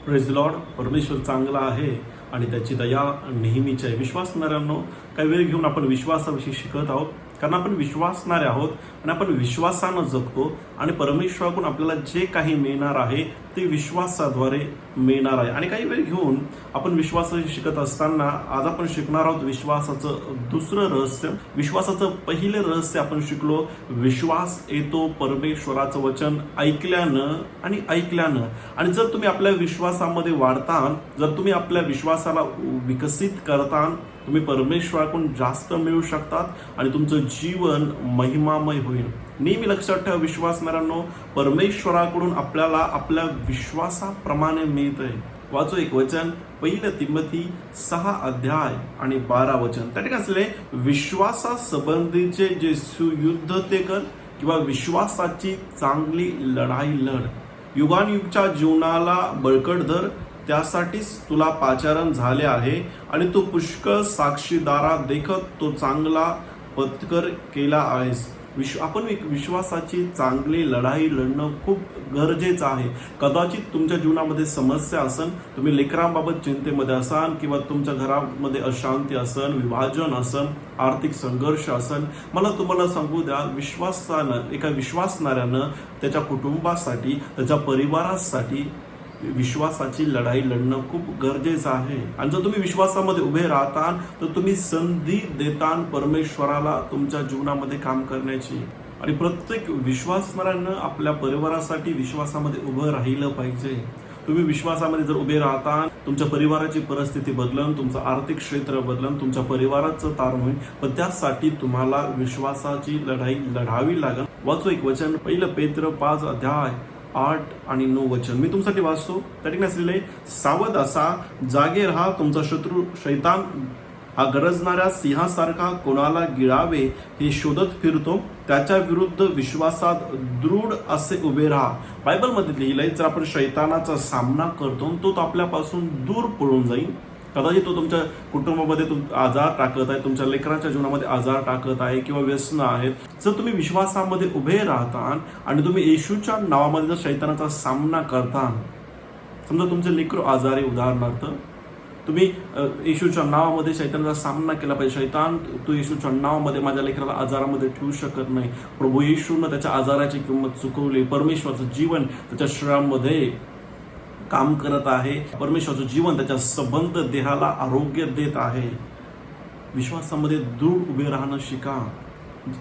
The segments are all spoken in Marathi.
Praise Lord. परमेश्वर चांगला आहे आणि त्याची दया नेहमीची आहे. विश्वासणाऱ्यांनो, काही वेळ घेऊन आपण विश्वासाविषयी शिकत आहोत, कारण आपण विश्वासणारे आहोत आणि आपण विश्वासानं जगतो आणि परमेश्वराकडून आपल्याला जे काही मिळणार आहे ते विश्वासाद्वारे मिळणार आहे. आणि काही वेळ घेऊन आपण विश्वासाविषयी शिकत असताना आज आपण शिकणार आहोत विश्वासाचं दुसरं रहस्य. विश्वासाचं पहिलं रहस्य आपण शिकलो, विश्वास येतो परमेश्वराचं वचन ऐकल्यानं आणि ऐकल्यानं. आणि जर तुम्ही आपल्या विश्वासामध्ये वाढता, जर तुम्ही आपल्या विश्वासाला विकसित करता, तुम्ही परमेश्वराकडून जास्त मिळू शकतात आणि तुमचं जीवन महिमामय होईल. नेहमी लक्षात ठेवा विश्वासणाऱ्यांनो, परमेश्वराकडून आपल्याला आपल्या विश्वासाप्रमाणे मिळतंय. वाचो एक वचन, 1 तिमोथी 6 अध्याय आणि 12 वचन. त्या ठिकाणी असले विश्वासासंबंधीचे जे सुयुद्ध ते कर किंवा विश्वासाची चांगली लढाई लढ. युगानुयुगच्या जीवनाला बळकट धर, त्यासाठीच तुला पाचारण झाले आहे आणि तू पुष्कळ साक्षीदारा देखत तो चांगला पत्कर केला आहेस. आपण विश्वासाची चांगली लढाई लढणं खूप गरजेचं आहे. कदाचित तुमच्या जीवनामध्ये समस्या असन, तुम्ही लेकरांबाबत चिंतेमध्ये असाल किंवा तुमच्या घरामध्ये अशांती असन, विभाजन असन, आर्थिक संघर्ष असन. मला तुम्हाला सांगू द्या, एका विश्वासणाऱ्यानं त्याच्या कुटुंबासाठी, त्याच्या परिवारासाठी विश्वासाची लढाई लढणं खूप गरजेचं आहे. आणि जर तुम्ही विश्वासामध्ये उभे राहता तर तुम्ही संधी देता परमेश्वराला तुमच्या जीवनामध्ये काम करण्याची. आणि प्रत्येक विश्वासणाऱ्यानं आपल्या परिवारासाठी विश्वासामध्ये उभं राहिलं पाहिजे. तुम्ही विश्वासामध्ये जर उभे राहता, तुमच्या परिवाराची परिस्थिती बदलन, तुमचं आर्थिक क्षेत्र बदलन, तुमच्या परिवाराचं तारण होईल, पण त्यासाठी तुम्हाला विश्वासाची लढाई लढावी लागेल. वाचो एक वचन, 1 पेत्र 5 अध्याय 8 आणि 9 वचन. मी तुमच्यासाठी वाचतो. त्या ठिकाणी असलेले, सावध असा, जागे राहा, तुमचा शत्रू शैतान हा गरजणाऱ्या सिंहासारखा कोणाला गिळावे हे शोधत फिरतो. त्याच्या विरुद्ध विश्वासात दृढ असे उभे राहा. बायबलमध्ये लिहिलंय, जर आपण शैतानाचा सामना करतो तो आपल्यापासून दूर पळून जाईल. कदाचित तो तुमच्या कुटुंबामध्ये आजार टाकत आहे, तुमच्या लेकरांच्या जीवनामध्ये आजार टाकत आहे किंवा व्यसनं आहेत. जर तुम्ही विश्वासामध्ये उभे राहता आणि तुम्ही येशूच्या नावामध्ये जर शैतानाचा सामना करता, समजा तुमचे लेकरू आजारी, उदाहरणार्थ तुम्ही येशूच्या नावामध्ये शैतानाचा सामना केला पाहिजे. शैतान, तू येशूच्या नावामध्ये माझ्या लेकराला आजारामध्ये ठेवू शकत नाही. प्रभू येशूनं त्याच्या आजाराची किंमत चुकवली. परमेश्वराचं जीवन त्याच्या शरीरामध्ये काम करत आहे. परमेश्वराचं जीवन त्याच्या संबंध देहाला आरोग्य देत आहे. विश्वासामध्ये दृढ उभे राहणं शिका.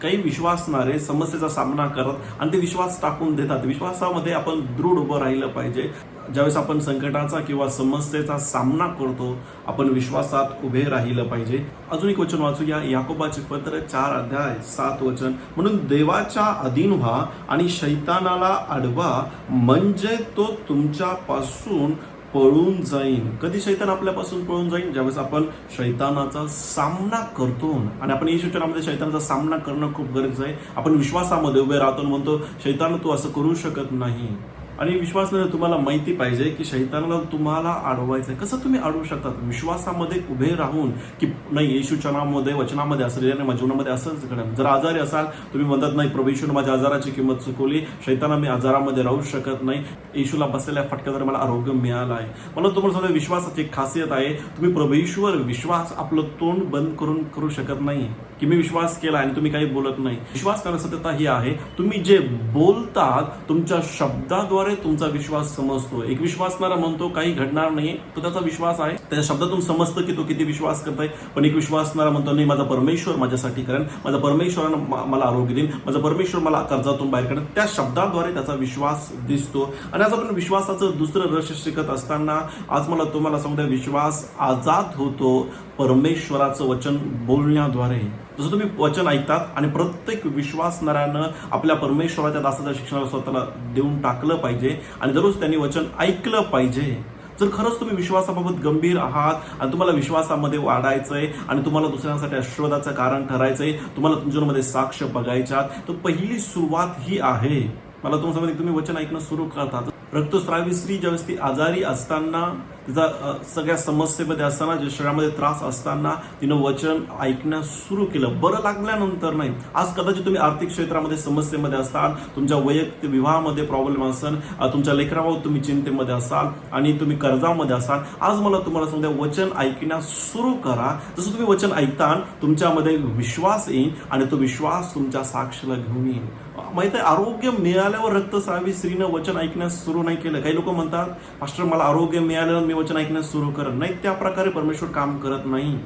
काही विश्वासणारे समस्येचा सामना करत आणि ते विश्वास टाकून देतात. विश्वासामध्ये आपण दृढ उभं राहिलं पाहिजे. ज्यावेळेस आपण संकटाचा किंवा समस्येचा सामना करतो, आपण विश्वासात उभे राहिलं पाहिजे. अजून एक वचन वाचूया, याकोबाचे पत्र 4 अध्याय 7 वचन. म्हणून देवाच्या अधीन व्हा आणि शैतानाला अडवा, म्हणजे तो तुमच्यापासून पळून जाईल. कधी शैतान आपल्यापासून पळून जाईल? ज्यावेळेस आपण शैतानाचा सामना करतो. आणि आपण येशूच्या नावामध्ये शैतानाचा सामना करणं खूप गरजेचं आहे. आपण विश्वासामध्ये उभे राहतो, म्हणतो शैतान तू असं करू शकत नाही. आणि विश्वासाने तुम्हाला माहिती पाहिजे की शैतानाला तुम्हाला अडवायचंय. कसं तुम्ही अडवू शकतात? विश्वासामध्ये उभे राहून की नाही, येशूच्या नावामध्ये, वचनामध्ये असलेल्या माझ्या जीवनामध्ये असंच घडेल. जर आजारी असाल, तुम्ही म्हणतात नाही, प्रभू येशूने माझ्या आजाराची किंमत चुकवली, शैताना मी आजारामध्ये राहू शकत नाही, येशूला बसलेल्या फटक्याद्वारे मला आरोग्य मिळालं आहे. मला तुम्हाला सांगा, विश्वासाची एक खासियत आहे, तुम्ही प्रभू येशूवर विश्वास आपलं तोंड बंद करून करू शकत नाही की मी विश्वास केला आणि तुम्ही काही बोलत नाही. विश्वास करण्याची सत्यता ही आहे, तुम्ही जे बोलतात तुमच्या शब्दाद्वारे तुमचा विश्वास समजतो. एक विश्वासणारा म्हणतो काही घडणार नाही, तो त्याचा विश्वास आहे, त्याच्या शब्दातून समजतं की तो किती विश्वास करताय. पण एक विश्वासणारा म्हणतो नाही, माझा परमेश्वर माझ्यासाठी करेल, माझा परमेश्वरानं मला आरोग्य देईल, माझा परमेश्वर मला कर्जातून बाहेर काढेल. त्या शब्दाद्वारे त्याचा विश्वास दिसतो. आणि आज आपण विश्वासाचं दुसरं रहस्य शिकत असताना आज मला तुम्हाला सांगतो, विश्वास आजाद होतो परमेश्वराचं वचन बोलण्याद्वारे. जसं तुम्ही वचन ऐकतात आणि प्रत्येक विश्वासणाऱ्यानं आपल्या परमेश्वराच्या दासाच्या शिक्षणाला स्वतःला देऊन टाकलं पाहिजे आणि दररोज त्यांनी वचन ऐकलं पाहिजे. जर खरंच तुम्ही विश्वासाबाबत गंभीर आहात आणि तुम्हाला विश्वासामध्ये वाढायचंय आणि तुम्हाला दुसऱ्यांसाठी आशीर्वादाचं कारण ठरायचंय, तुम्हाला तुमच्यामध्ये साक्ष बघायच्यात, तर पहिली सुरुवात ही आहे. मला तुम्हाला सांगते, तुम्ही वचन ऐकणं सुरू करतात, रक्तस्रावी स्त्री ज्यावेळेस ती आजारी असताना, तिचा सगळ्या समस्येमध्ये असताना, जे शरीरामध्ये त्रास असताना तिनं वचन ऐकण्यास सुरू केलं. बरं लागल्यानंतर नाही. आज कदाचित तुम्ही आर्थिक क्षेत्रामध्ये समस्येमध्ये असाल, तुमच्या वैयक्तिक विवाहामध्ये प्रॉब्लेम असेल, तुमच्या लेकराबाबत तुम्ही चिंतेमध्ये असाल आणि तुम्ही कर्जामध्ये असाल. आज मला तुम्हाला सांगू द्या, वचन ऐकण्यास सुरू करा. जसं तुम्ही वचन ऐकता तुमच्यामध्ये विश्वास येईल आणि तो विश्वास तुमच्या साक्षीला घेऊन येईल. माहिती आहे, आरोग्य मिळाल्यावर रक्तस्रावी स्त्रीनं वचन ऐकण्यास सुरू नाही केलं. काही लोक म्हणतात, पास्टर मला आरोग्य मिळाल्यावर मी वचन ऐकण्यास सुरू करत नाही. त्या प्रकारे परमेश्वर काम करत नाही.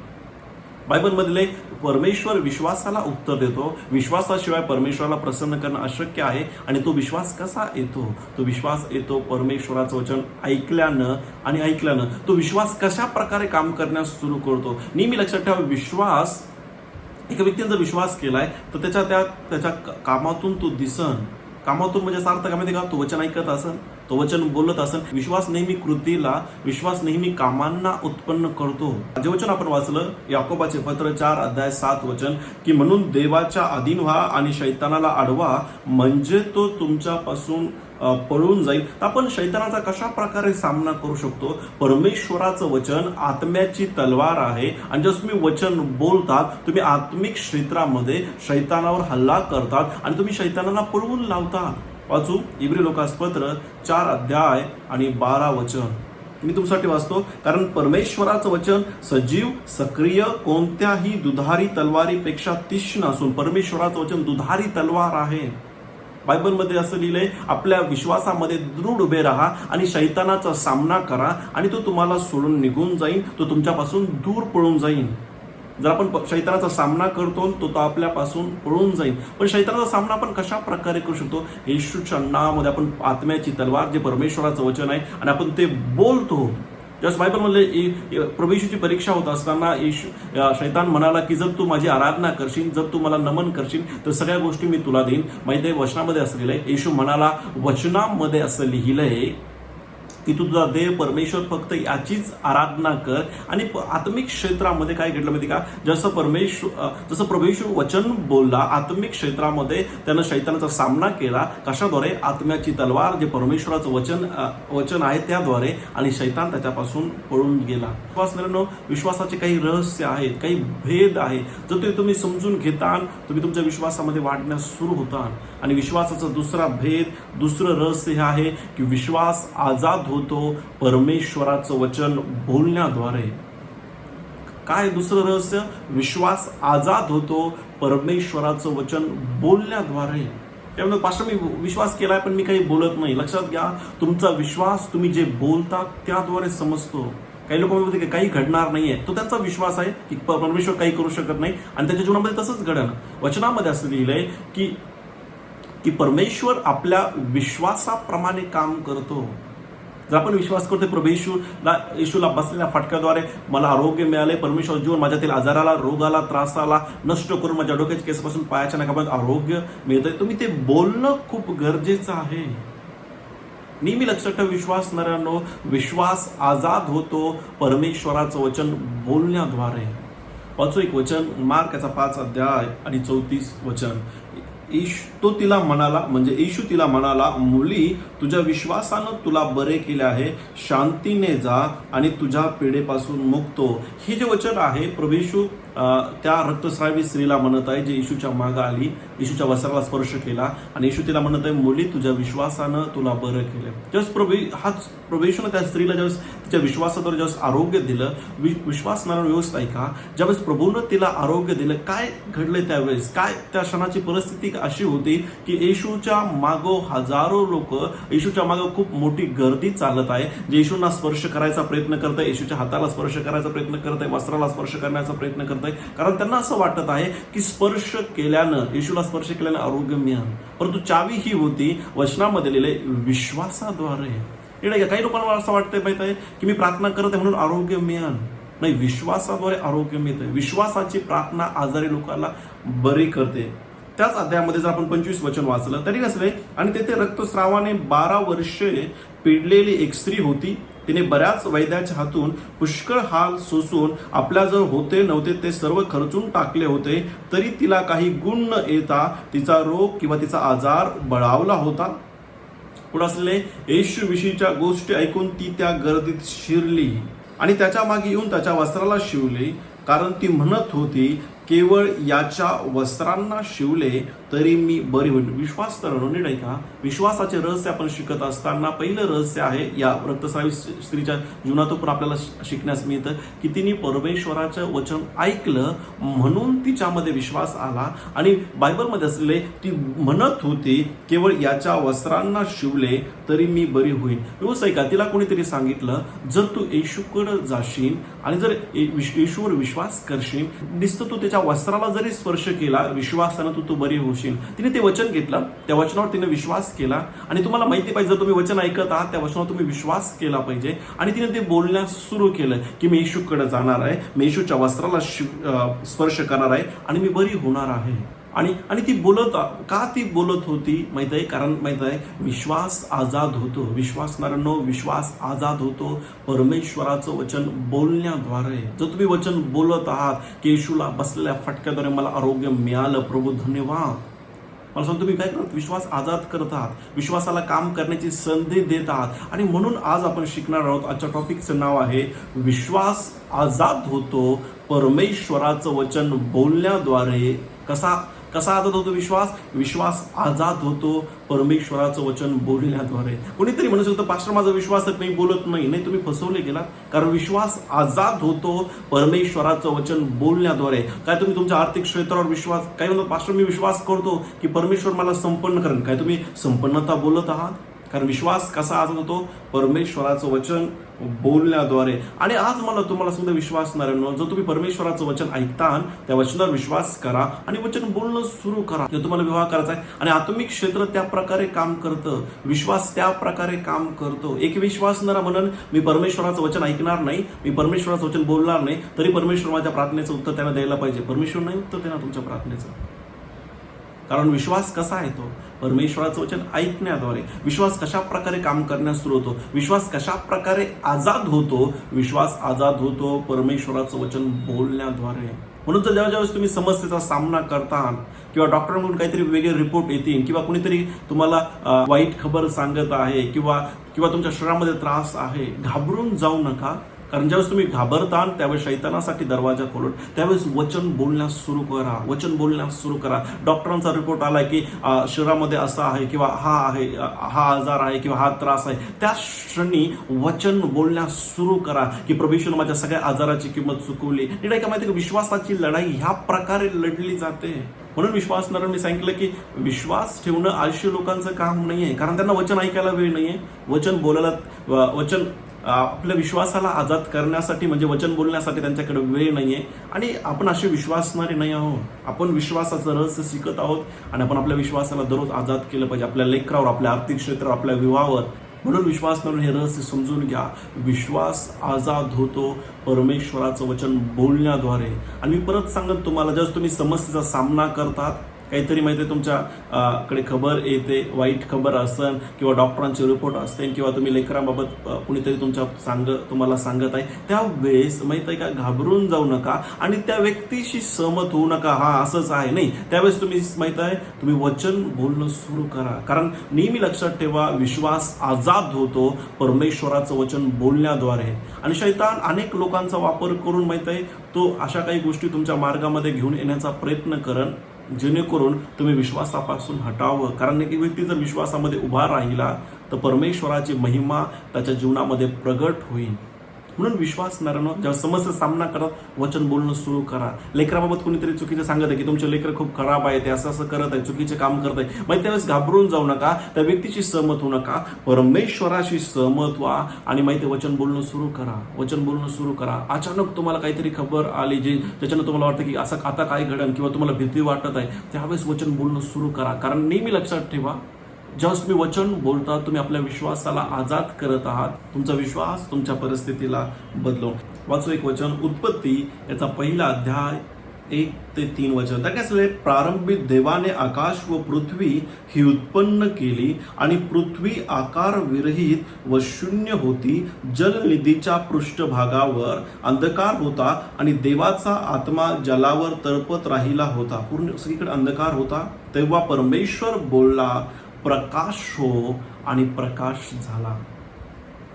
बायबलमधले परमेश्वर विश्वासाला उत्तर देतो. विश्वासाशिवाय परमेश्वराला प्रसन्न करणं अशक्य आहे. आणि तो विश्वास कसा येतो? तो विश्वास येतो परमेश्वराचं वचन ऐकल्यानं. तो विश्वास कशा प्रकारे काम करण्यास सुरू करतो? नेहमी लक्षात ठेवा, विश्वास, एका व्यक्तीने जर विश्वास केलाय तर त्याच्या कामातून तो दिसन. कामातून म्हणजे सार्थ काय माहिती का? तो वचन ऐकत असन, तो वचन बोलत असन. विश्वास नेहमी कृतीला, विश्वास नेहमी कामांना उत्पन्न करतो. जे वचन आपण वाचलं याकोबाचे पत्र 4:7 की म्हणून देवाच्या अधीन व्हा आणि शैतानाला अडवा, म्हणजे तो तुमच्यापासून पळून जाईल. तर आपण शैतानाचा कशा प्रकारे सामना करू शकतो? परमेश्वराचं वचन आत्म्याची तलवार आहे आणि जसं तुम्ही वचन बोलतात, तुम्ही आत्मिक क्षेत्रामध्ये शैतानावर हल्ला करतात आणि तुम्ही शैतानाला पळवून लावता. वाचू इब्री लोकासपत्र 4:12. मी तुमच्यासाठी वाचतो, कारण परमेश्वराचं वचन सजीव, सक्रिय, कोणत्याही दुधारी तलवारीपेक्षा तीक्ष्ण असून परमेश्वराचं वचन दुधारी तलवार आहे. बायबलमध्ये असं लिहिलंय, आपल्या विश्वासामध्ये दृढ उभे राहा आणि शैतानाचा सामना करा आणि तो तुम्हाला सोडून निघून जाईल, तो तुमच्यापासून दूर पळून जाईल. जर आपण शैतानाचा सामना करतो तो आपल्यापासून पळून जाईल. पण शैतानाचा सामना आपण कशा प्रकारे करू शकतो? येशूच्या नावामध्ये आपण आत्म्याची तलवार, जे परमेश्वराचं वचन आहे, आणि आपण ते बोलतो. जस्ट बायबलमधले प्रभू येशूची परीक्षा होत असताना शैतान म्हणाला की जर तू माझी आराधना करशील, जर तू मला नमन करशील तर सगळ्या गोष्टी मी तुला देईन. माहिती आहे, वचनामध्ये असं लिहिलंय, येशू म्हणाला, वचनामध्ये असं लिहिलंय की तू तुझा देव परमेश्वर फक्त याचीच आराधना कर. आणि आत्मिक क्षेत्रामध्ये काय घडलं माहिती का? जसं प्रभू येशू वचन बोलला, आत्मिक क्षेत्रामध्ये त्यानं शैतानाचा सामना केला. कशाद्वारे? आत्म्याची तलवार, जे परमेश्वराचं वचन आहे त्याद्वारे, आणि शैतान त्याच्यापासून पळून गेला. विश्वासाचे काही रहस्य आहेत, काही भेद आहे. जर ते तुम्ही समजून घेता, तुम्ही तुमच्या विश्वासामध्ये वाढण्यास सुरू होता. आणि विश्वासाचा दुसरा भेद, दुसरं रहस्य हे आहे की विश्वास आजाद होतो परमेश्वराचं वचन बोलण्याद्वारे. काय दुसरं रहस्य? विश्वास आजाद होतो परमेश्वराचं वचन बोलण्याद्वारे. त्यामुळे पास्टर मी विश्वास केलाय पण मी काही बोलत नाही. लक्षात घ्या, तुमचा विश्वास तुम्ही जे बोलता त्याद्वारे समजतो. काही लोक म्हणतात की काही घडणार नाहीये, तो त्यांचा विश्वास आहे की परमेश्वर काही करू शकत नाही आणि त्याच्या जीवनामध्ये तसंच घडलं. वचनामध्ये असं लिहिलंय की परमेश्वर आपल्या विश्वासाप्रमाणे काम करतो. जर आपण विश्वास करतो प्रभू येशूला बसलेल्या फटक्याद्वारे मला आरोग्य मिळाले, परमेश्वर जीवन माझ्यातील आजाराला, रोगाला, त्रासाला नष्ट करून माझ्या डोक्याच्या केसापासून पायाच्या नखापर्यंत आरोग्य मिळतंय, तुम्ही ते बोलणं खूप गरजेचं आहे. नेहमी लक्षात ठेवा विश्वासणाऱ्यांनो, विश्वास आजाद होतो परमेश्वराचं वचन बोलण्याद्वारे. वाचू एक वचन, मार्काचा 5:34. तो तिला म्हणाला, म्हणजे येशू तिला म्हणाला, मुली, तुझ्या विश्वासानं तुला बरे केले आहे, शांतीने जा आणि तुझ्या पीडेपासून मुक्त हो. हे जे वचन आहे प्रभू येशू त्या रक्तस्रावी स्त्रीला म्हणत आहे, जे येशूच्या मागे आली, येशूच्या वस्त्राला स्पर्श केला आणि येशू तिला म्हणत आहे, मुली, तुझ्या विश्वासानं तुला बरं केलं. ज्यावेळेस प्रभू येशूने त्या स्त्रीला ज्यावेळेस तिच्या विश्वासाद्वारे ज्यावेळेस आरोग्य दिलं, विश्वासणारा व्यवस्था आहे का, ज्यावेळेस प्रभूनं तिला आरोग्य दिलं, काय घडलंय त्यावेळेस? काय त्या क्षणाची परिस्थिती अशी होती की येशूच्या मागो हजारो लोक, येशूच्या मागो खूप मोठी गर्दी चालत आहे, जे येशूंना स्पर्श करायचा प्रयत्न करत आहे, येशूच्या हाताला स्पर्श करायचा प्रयत्न करत आहे, वस्त्राला स्पर्श करण्याचा प्रयत्न करत आहे, कारण त्यांना असं वाटत आहे की स्पर्श केल्यानं, येशूला स्पर्श केल्यानं आरोग्य मिळेल. परंतु चावी ही होती वचनामध्ये लिहिले विश्वासाद्वारे. काही लोकांना असं वाटतंय माहित आहे की मी प्रार्थना करत आहे म्हणून आरोग्य मिळेल. नाही, विश्वासाद्वारे आरोग्य मिळतंय. विश्वासाची प्रार्थना आजारी लोकांना बरी करते. त्याच अध्यायामध्ये जर आपण 25 वचन वाचलं तरी नसले, आणि तेथे रक्तस्रावाने 12 वर्षे पिडलेली एक स्त्री होती. तिने बऱ्याच वैद्याच्या हातून पुष्कळ हाल सोसून आपल्याजवळ होते नव्हते ते सर्व खर्चून टाकले होते, तरी तिला काही गुण न येता तिचा रोग किंवा तिचा आजार बळावला होता. पुढे असलेले येशू विषयीच्या गोष्टी ऐकून ती त्या गर्दीत शिरली आणि त्याच्या मागे येऊन त्याच्या वस्त्राला शिवले, कारण ती म्हणत होती, केवळ याच्या वस्त्रांना शिवले तरी मी बरी होईल. विश्वास तर नीट ऐका. विश्वासाचे रहस्य आपण शिकत असताना पहिलं रहस्य आहे या रक्तस्रावी स्त्रीच्या जीवनातून पण आपल्याला शिकण्यास मिळतं की तिने परमेश्वराचं वचन ऐकलं म्हणून तिच्यामध्ये विश्वास आला. आणि बायबलमध्ये असलेले ती म्हणत होती, केवळ याच्या वस्त्रांना शिवले तरी मी बरी होईल. व्यवस्था ऐका. तिला कोणीतरी सांगितलं, जर तू येशूकडे जाशील आणि जर येशूवर विश्वास करशील, दिसतं तू त्याच्या वस्त्राला जरी स्पर्श केला विश्वासानं तू बरी होशील. तिने ते वचन घेतलं, त्या वचनावर तिने विश्वास केला. आणि तुम्हाला माहिती पाहिजे, जर तुम्ही वचन ऐकत आहात त्या वचनावर तुम्ही विश्वास केला पाहिजे. आणि तिने ते बोलण्यास सुरू केलं की मी येशूकडे जाणार आहे, मी येशूच्या वस्त्राला स्पर्श करणार आहे आणि मी बरी होणार आहे. आणि ती बोलत होती माहित आहे? कारण माहित आहे, विश्वास आजाद होतो. विश्वासणाऱ्यांनो, विश्वास आजाद होतो परमेश्वराचं वचन बोलण्याद्वारे. जर तुम्ही वचन बोलत आहात की येशूला बसलेल्या फटक्याद्वारे मला आरोग्य मिळालं, प्रभू धन्यवाद, मला सांगतो तुम्ही काय करत, विश्वास आजाद करत आहात, विश्वासाला काम करण्याची संधी देत आहात. आणि म्हणून आज आपण शिकणार आहोत. आजच्या टॉपिकचं नाव आहे विश्वास आजाद होतो परमेश्वराचं वचन बोलण्याद्वारे. कसा आजाद होतो विश्वास आजाद होतो परमेश्वराचं वचन बोलण्याद्वारे. कोणीतरी म्हणू शकतो, पास्टर माझा विश्वास नाही, बोलत नाही. तुम्ही फसवले गेलात. कारण विश्वास आजाद होतो परमेश्वराचं वचन बोलण्याद्वारे. काय तुम्ही तुमच्या आर्थिक क्षेत्रावर विश्वास, काय म्हणतात पास्टर मी विश्वास करतो की परमेश्वर मला संपन्न करेल, काय तुम्ही संपन्नता बोलत आहात? कारण विश्वास कसा आजाद होतो परमेश्वराचं वचन बोलण्याद्वारे. आणि आज मला तुम्हाला सुद्धा विश्वास नाऱ्यांनो, जर तुम्ही परमेश्वराचं वचन ऐकता त्या वचनावर विश्वास करा आणि वचन बोलणं सुरू करा. जर तुम्हाला विवाह करायचा आहे आणि आत्मिक क्षेत्र त्या प्रकारे काम करतं, विश्वास त्या प्रकारे काम करतो. एक विश्वासणारा म्हणून मी परमेश्वराचं वचन ऐकणार नाही, मी परमेश्वराचं वचन बोलणार नाही, तरी परमेश्वर माझ्या प्रार्थनेचं उत्तर त्यांना द्यायला पाहिजे. परमेश्वर नाही उत्तर देणार तुमच्या प्रार्थनेचं. कारण विश्वास कसा येतो परमेश्वराचं वचन ऐकण्याद्वारे. विश्वास कशा प्रकारे काम करण्यास सुरू होतो, विश्वास कशा प्रकारे आजाद होतो, विश्वास आजाद होतो परमेश्वराचं वचन बोलण्याद्वारे. म्हणून तर ज्यावेळेस तुम्ही समस्येचा सामना करता किंवा डॉक्टरांकडून काहीतरी वेगळे रिपोर्ट येतील किंवा कुणीतरी तुम्हाला वाईट खबर सांगत आहे किंवा तुमच्या शरीरामध्ये त्रास आहे, घाबरून जाऊ नका. कारण ज्यावेळेस तुम्ही घाबरता त्यावेळेस शैतानासाठी दरवाजा खोलून त्यावेळेस वचन बोलण्यास सुरू करा. डॉक्टरांचा रिपोर्ट आलाय की शरीरामध्ये असं आहे किंवा हा आजार आहे किंवा हा त्रास आहे, त्या क्षणी वचन बोलण्यास सुरू करा की प्रभूने माझ्या सगळ्या आजाराची किंमत चुकवली. नाही का माहिती, विश्वासाची लढाई ह्या प्रकारे लढली जाते. म्हणून विश्वासणाऱ्यांना मी सांगितलं की विश्वास ठेवणं आयुष्य लोकांचं काम नाहीये, कारण त्यांना वचन ऐकायला वेळ नाहीये. वचन आपल्या विश्वासाला आजाद करण्यासाठी म्हणजे वचन बोलण्यासाठी त्यांच्याकडे वेळ नाहीये. आणि आपण असे विश्वासणारे नाही आहोत. आपण विश्वासाचं रहस्य शिकत आहोत आणि आपण आपल्या विश्वासाला दररोज आजाद केलं पाहिजे, आपल्या लेकरावर, आपल्या आर्थिक क्षेत्रावर, आपल्या विवाहावर. म्हणून विश्वासणारे हे रहस्य समजून घ्या. विश्वास आजाद होतो परमेश्वराचं वचन बोलण्याद्वारे. आणि मी परत सांगत तुम्हाला, जर तुम्ही समस्येचा सामना करतात, काहीतरी माहिती तुमच्या कडे खबर येते, वाईट खबर असेल किंवा डॉक्टरांचे रिपोर्ट असतील किंवा तुम्ही लेकरांबाबत कुणीतरी तुम्हाला सांगत आहे, त्यावेळेस माहिती आहे का, घाबरून जाऊ नका आणि त्या व्यक्तीशी सहमत होऊ नका, हा असंच आहे नाही. त्यावेळेस तुम्ही माहित आहे, तुम्ही वचन बोलणं सुरू करा. कारण नेहमी लक्षात ठेवा, विश्वास आजाद होतो परमेश्वराचं वचन बोलण्याद्वारे. आणि शैतान अनेक लोकांचा वापर करून माहित आहे, तो अशा काही गोष्टी तुमच्या मार्गामध्ये घेऊन येण्याचा प्रयत्न करेल जेणेकरून तुम्ही विश्वासापासून हटावं. कारण एक व्यक्ती जर विश्वासामध्ये उभा राहिला तर परमेश्वराची महिमा त्याच्या जीवनामध्ये प्रगट होईल. म्हणून विश्वासणाऱ्यांनो, जेव्हा समस्येचा सामना करत वचन बोलणं सुरू करा. लेकराबाबत कोणीतरी चुकीचं सांगत आहे की तुमचे लेकर खूप खराब आहे, ते असं करत आहे, चुकीचे काम करत आहे, मग त्यावेळेस घाबरून जाऊ नका, त्या व्यक्तीशी सहमत होऊ नका, परमेश्वराशी सहमत व्हा आणि माहिती वचन बोलणं सुरू करा. अचानक तुम्हाला काहीतरी खबर आली ज्याच्यानं तुम्हाला वाटतं की असं आता काय घडन किंवा तुम्हाला भीती वाटत आहे, त्यावेळेस वचन बोलणं सुरू करा. कारण नेहमी लक्षात ठेवा, ज्यावेळेस तुम्ही वचन बोलता तुम्ही आपल्या विश्वासाला आजाद करत आहात. तुमचा विश्वास तुमच्या परिस्थितीला बदलो. वाचू एक वचन, उत्पत्ती याचा 1 अध्याय 1 ते 3 वचन. त्या काय, प्रारंभी देवाने आकाश व पृथ्वी ही उत्पन्न केली आणि पृथ्वी आकार विरहित व शून्य होती. जलनिधीच्या पृष्ठभागावर अंधकार होता आणि देवाचा आत्मा जलावर तळपत राहिला होता. पूर्ण सगळीकडे अंधकार होता. तेव्हा परमेश्वर बोलला, प्रकाश हो, आणि प्रकाश झाला.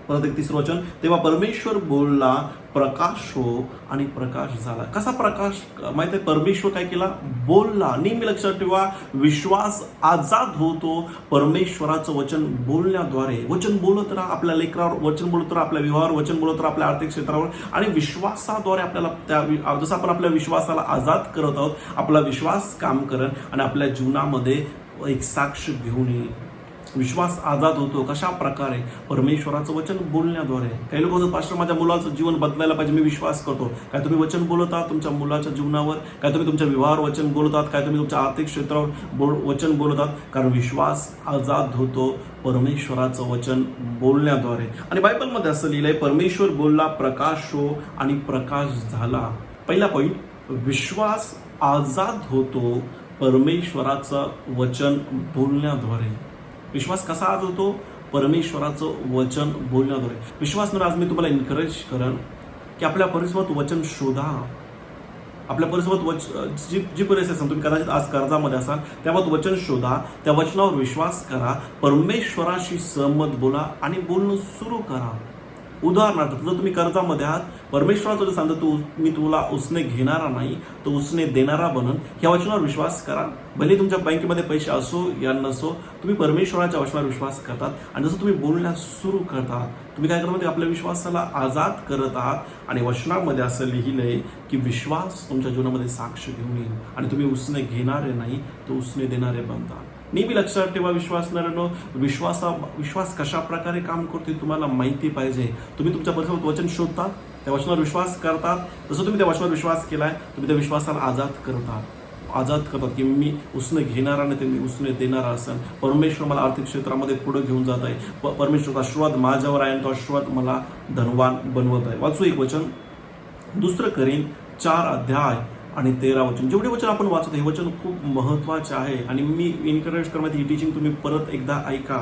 परत एक तिसरं वचन, तेव्हा परमेश्वर बोलला, प्रकाश हो, आणि प्रकाश झाला. कसा प्रकाश? माहिती आहे, परमेश्वर काय केला? बोलला. नेहमी लक्षात ठेवा, विश्वास आजाद होतो परमेश्वराचं वचन बोलण्याद्वारे. वचन बोलत राहा आपल्या लेकरावर, वचन बोलत राहा आपल्या विवाहावर, वचन बोलत राहा आपल्या आर्थिक क्षेत्रावर, आणि विश्वासाद्वारे आपल्याला जसं आपण आपल्या विश्वासाला आजाद करत आहोत, आपला विश्वास काम करेल आणि आपल्या जीवनामध्ये एक साक्ष घेऊन येईल. विश्वास आजाद होतो कशा प्रकारे? परमेश्वराचं वचन बोलण्याद्वारे. काही लोक म्हणतात, पास्टर माझ्या मुलाचं जीवन बदलायला पाहिजे, मी विश्वास करतो. काय तुम्ही वचन बोलत आहात तुमच्या मुलाच्या जीवनावर? काय तुम्ही तुमच्या विवाहावर वचन बोलत आहात? काय तुम्ही तुमच्या आर्थिक क्षेत्रावर वचन बोलत आहात? कारण विश्वास आजाद होतो परमेश्वराचं वचन बोलण्याद्वारे. आणि बायबलमध्ये असं लिहिलंय, परमेश्वर बोलला, प्रकाश हो, आणि प्रकाश झाला. पहिला पॉईंट, विश्वास आजाद होतो परमेश्वराचं वचन बोलण्याद्वारे. विश्वास कसा आज होतो? परमेश्वराचं वचन बोलण्याद्वारे. विश्वास आज मी तुम्हाला एनकरेज करेन की आपल्या परिसरात वचन शोधा. आपल्या परिसरात जी परिस्थिती असेल, तुम्ही कदाचित आज कर्जामध्ये असाल, त्याबाबत वचन शोधा, त्या वचनावर विश्वास करा, परमेश्वराशी सहमत बोला आणि बोलणं सुरू करा. उदाहरणार्थ, जर तुम्ही कर्जामध्ये आहात, परमेश्वराचं जे सांगतो, मी तुला उसने घेणारा नाही, तो उसने देणारा बनन, ह्या वचनावर विश्वास करा. भले तुमच्या बँकेमध्ये पैसे असो या नसो, तुम्ही परमेश्वराच्या वचनावर विश्वास करतात. आणि जसं तुम्ही बोलण्यास सुरू करतात, तुम्ही काय करता? आपल्या विश्वासाला आजाद करत आहात. आणि वचनामध्ये असं लिहिलंय की विश्वास तुमच्या जीवनामध्ये साक्ष घेऊन येईल आणि तुम्ही उसने घेणारे नाही, तो उसने देणारे बनता. नेहमी लक्षात ठेवा, विश्वासणाऱ्यांनो, विश्वास कशा प्रकारे काम करतो तुम्हाला माहिती पाहिजे. तुम्ही तुमच्या परिसरात वचन शोधतात, त्या वचनावर विश्वास करतात. जसं तुम्ही त्या वचनावर विश्वास केलाय, तुम्ही त्या विश्वासाला आजाद करतात की मी उसने घेणारा नाही, ते मी उसने देणारा असेल. परमेश्वर मला आर्थिक क्षेत्रामध्ये पुढे घेऊन जात आहे. परमेश्वरचा आशीर्वाद माझ्यावर आहे आणि तो आशीर्वाद मला धनवान बनवत आहे. वाचू एक वचन, 2 करीन 4:13 वचन. जेवढे वचन आपण वाचतो हे वचन खूप महत्वाचे आहे आणि मी एनकरेज करण्यात ही टीचिंग तुम्ही परत एकदा ऐका.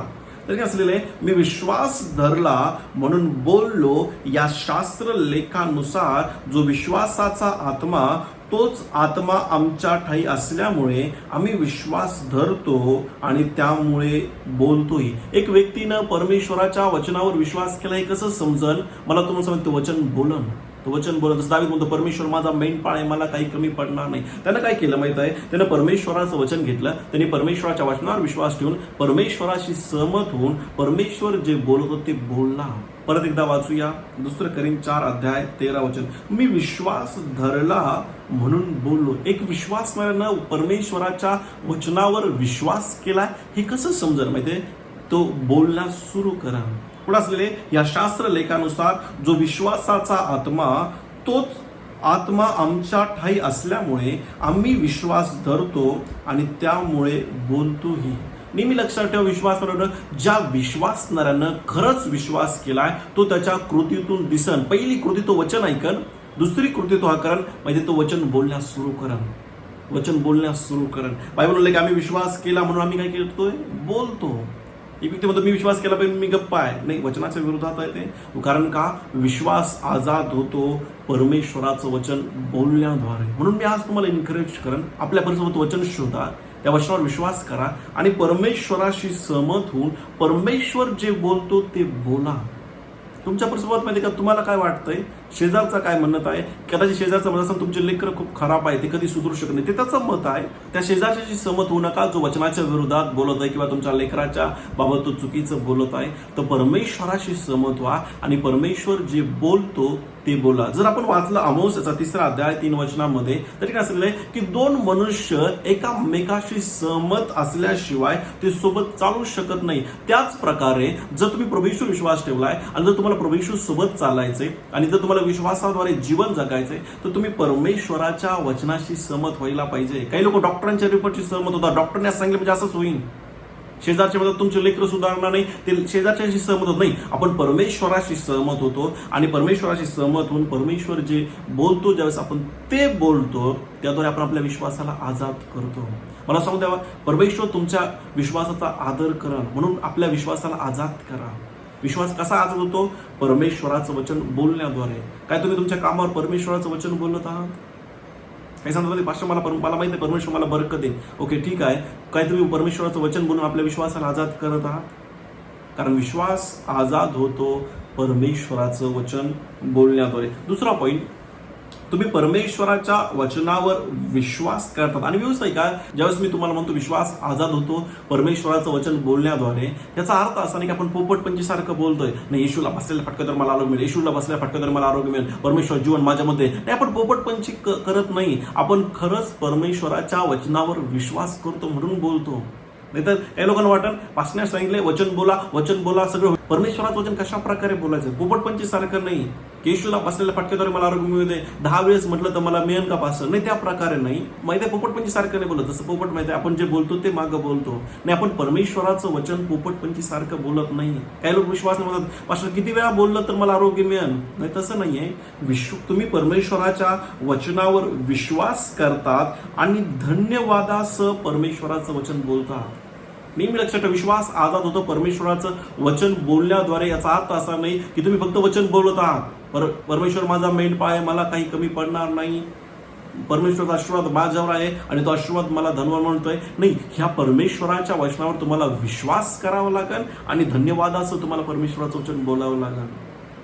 तर काय असलेलं आहे, मी विश्वास धरला म्हणून बोललो, या शास्त्र लेखानुसार जो विश्वासाचा आत्मा, तोच आत्मा आमच्या ठाई असल्यामुळे आम्ही विश्वास धरतो आणि त्यामुळे बोलतोही. एक व्यक्तीनं परमेश्वराच्या वचनावर विश्वास केला, हे कसं समजल? मला तुम्हाला सांगतो, वचन बोलन. तो वचन बोलत, दावीद म्हणतो, परमेश्वर माझा मेंढपाळ आहे, मला काही कमी पडणार नाही. त्यानं काय केलं माहित आहे? त्यानं परमेश्वराचं वचन घेतलं, त्यांनी परमेश्वराच्या वचनावर विश्वास ठेवून परमेश्वराशी सहमत होऊन परमेश्वर जे बोलत होते ते बोलला. परत एकदा वाचूया, 2 करीन 4:13 वचन. मी विश्वास धरला म्हणून बोललो. एक विश्वासणाऱ्यानं परमेश्वराच्या वचनावर विश्वास केला, हे कसं समजेल माहितीये? तो बोलण्यास सुरू करा. पुढे असलेले, या शास्त्र लेखानुसार जो विश्वासाचा आत्मा, तोच आत्मा आमच्या ठाई असल्यामुळे आम्ही विश्वास धरतो आणि त्यामुळे बोलतोही. नेहमी लक्षात ठेवा, विश्वासणाऱ्यानं, ज्या विश्वासणाऱ्यानं खरंच विश्वास केलाय, तो त्याच्या कृतीतून दिसन. पहिली कृती तो वचन ऐकन, दुसरी कृती तो हा करन, म्हणजे तो वचन बोलण्यास सुरू करन. वचन बोलण्यास सुरू करन. बायबल म्हणलं की आम्ही विश्वास केला म्हणून आम्ही काय करतोय? बोलतो. एक व्यक्ती म्हणतो, मी विश्वास केला पाहिजे, मी गप्पा आहे. नाही, वचनाच्या विरोधात आहे ते. कारण का? विश्वास आजाद होतो परमेश्वराचं वचन बोलण्याद्वारे. म्हणून मी आज तुम्हाला एनकरेज करेन, आपल्या परिसरात वचन शोधा, त्या वचनावर विश्वास करा आणि परमेश्वराशी सहमत होऊन परमेश्वर जे बोलतो ते बोला. तुमच्या परिसरात माहिती का, तुम्हाला काय वाटतंय? शेजारचा काय म्हणत आहे? कदाचित शेजारचं म्हणत असेल, तुमचे लेकर खूप खराब आहे, ते कधी सुधरू शकत नाही, ते त्याचं मत आहे. त्या शेजारच्याशी सहमत होऊ नका, जो वचनाच्या विरोधात बोलत आहे किंवा तुमच्या लेकराच्या बाबत तो चुकीचं बोलत आहे. तर परमेश्वराशी सहमत व्हा आणि परमेश्वर जे बोलतो ते बोला. जर आपण वाचलं अमोस्याचा 3 अध्याय 3 वचनामध्ये, तर काय असलेलं आहे की 2 मनुष्य एकामेकाशी सहमत असल्याशिवाय ते सोबत चालू शकत नाही. त्याच प्रकारे जर तुम्ही प्रभूवर विश्वास ठेवलाय आणि जर तुम्हाला प्रभूवर सोबत चालायचंय आणि जर तुम्हाला विश्वासाद्वारे जीवन जगायचंय, तर तुम्ही परमेश्वराच्या वचनाशी सहमत व्हायला पाहिजे. काही लोक डॉक्टरांच्या रिपोर्टशी सहमत होतात. डॉक्टरने असं सांगितलं म्हणजे असंच होईल. शेजारच्या मदत तुमचे लेकर सुधारणार नाही, ते शेजारच्याशी सहमत होत नाही. आपण परमेश्वराशी सहमत होतो आणि परमेश्वराशी सहमत होऊन परमेश्वर जे बोलतो, ज्यावेळेस आपण ते बोलतो, त्याद्वारे आपण आपल्या विश्वासाला आजाद करतो. मला सांगू द्यावा, परमेश्वर तुमच्या विश्वासाचा आदर करा, म्हणून आपल्या विश्वासाला आजाद करा. विश्वास कसा आजाद होतो? परमेश्वराचं वचन बोलण्याद्वारे. काय तुम्ही तुमच्या कामावर परमेश्वराचं वचन बोलत आहात? काही सांगतात, पास्टर मला माहिती आहे परमेश्वर मला बरकत देईल. ओके, ठीक आहे. काय तुम्ही परमेश्वराचं वचन बोलून आपल्या विश्वासाला आजाद करत आहात? कारण विश्वास आजाद होतो परमेश्वराचं वचन बोलण्याद्वारे. दुसरा पॉईंट, तुम्ही परमेश्वराच्या वचनावर विश्वास करतात. आणि व्यवस्था आहे का, ज्यावेळेस मी तुम्हाला म्हणतो विश्वास आजाद होतो परमेश्वराचं वचन बोलण्याद्वारे, याचा अर्थ असा नाही की आपण पोपटपंचीसारखं बोलतोय, नाही येशूला बसलेल्या फटक्यावर मला आरोग्य मिळेल, येशूला बसलेल्या फटक्यावर मला आरोग्य मिळेल, परमेश्वर जीवन माझ्यामध्ये नाही. आपण पोपटपंची करत नाही, आपण खरंच परमेश्वराच्या वचनावर विश्वास करतो म्हणून बोलतो. नाहीतर काही लोकांना वाटतं पास्टरने सांगितले वचन बोला सगळं. परमेश्वराचं वचन कशा प्रकारे बोलायचं, पोपटपंची सारखं नाही. येशूला बसलेल्या फटक्याद्वारे मला आरोग्य मिळू दे, 10 वेळेस म्हटलं तर मला मिळेल का पास्टर, नाही त्या प्रकारे नाही. माहिती आहे पोपटपंची सारखं नाही बोलत. जसं पोपट माहिती आहे आपण जे बोलतो ते मागं बोलतो, नाही आपण परमेश्वराचं वचन पोपटपंची सारखं बोलत नाही. काही लोक विश्वास नाही म्हणतात पास्टर किती वेळा बोललं तर मला आरोग्य मिळेल, नाही तसं नाहीये. तुम्ही परमेश्वराच्या वचनावर विश्वास करतात आणि धन्यवादासह परमेश्वराचं वचन बोलतात. नेहमी लक्षात ठेवा, विश्वास आजाद होतो परमेश्वराचं वचन बोलण्याद्वारे. याचा अर्थ असा नाही की तुम्ही फक्त वचन बोलत आहात, परमेश्वर माझा मेंढपाळ आहे, मला काही कमी पडणार नाही, परमेश्वराचा आशीर्वाद माझ्यावर आहे आणि तो आशीर्वाद मला धनवान म्हणतोय. नाही, ह्या परमेश्वराच्या वचनावर तुम्हाला विश्वास करावा लागेल आणि धन्यवादासह तुम्हाला परमेश्वराचं वचन बोलावं लागेल.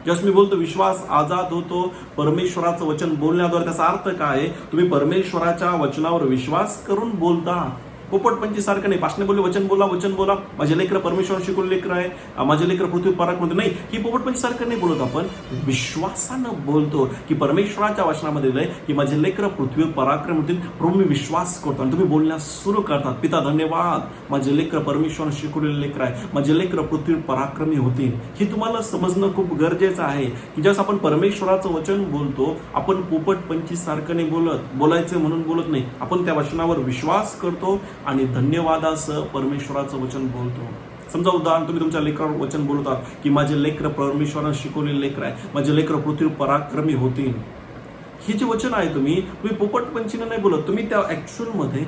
जस्ट मी बोलतो विश्वास आजाद होतो परमेश्वराचं वचन बोलण्याद्वारे. त्याचा अर्थ काय आहे, तुम्ही परमेश्वराच्या वचनावर विश्वास करून बोलता. पोपटपंची सारखं नाही. पास्टरने बोलले वचन बोला, माझे लेकरं परमेश्वर शिकवले लेकरं आहे, माझे लेकरं पृथ्वी पराक्रम नाही. ही पोपटपंची सारखं नाही बोलत. आपण विश्वासानं बोलतो की परमेश्वराच्या वचनामध्ये दिलंय की माझे लेकरं पृथ्वी पराक्रम होतील, म्हणून मी विश्वास करतो. आणि तुम्ही बोलण्यास सुरू करतात, पिता धन्यवाद, माझे लेकरं परमेश्वर शिकवलेले लेकरं आहे, माझे लेकरं पृथ्वी पराक्रमी होतील. हे तुम्हाला समजणं खूप गरजेचं आहे की ज्यावेळेस आपण परमेश्वराचं वचन बोलतो, आपण पोपटपंची सारखं नाही बोलत, बोलायचं म्हणून बोलत नाही. आपण त्या वचनावर विश्वास करतो आणि धन्यवादासह परमेश्वराचं वचन बोलतो. समजा उदाहरण, तुम्ही तुमच्या लेकरावर वचन बोलतात की माझे लेकरं परमेश्वरानं शिकवलेले लेकर आहे, माझे लेकरं पृथ्वी पराक्रमी होतील. हे जे वचन आहे तुम्ही पोपटपंचीनं नाही बोलत, तुम्ही त्या ऍक्च्युअल मध्ये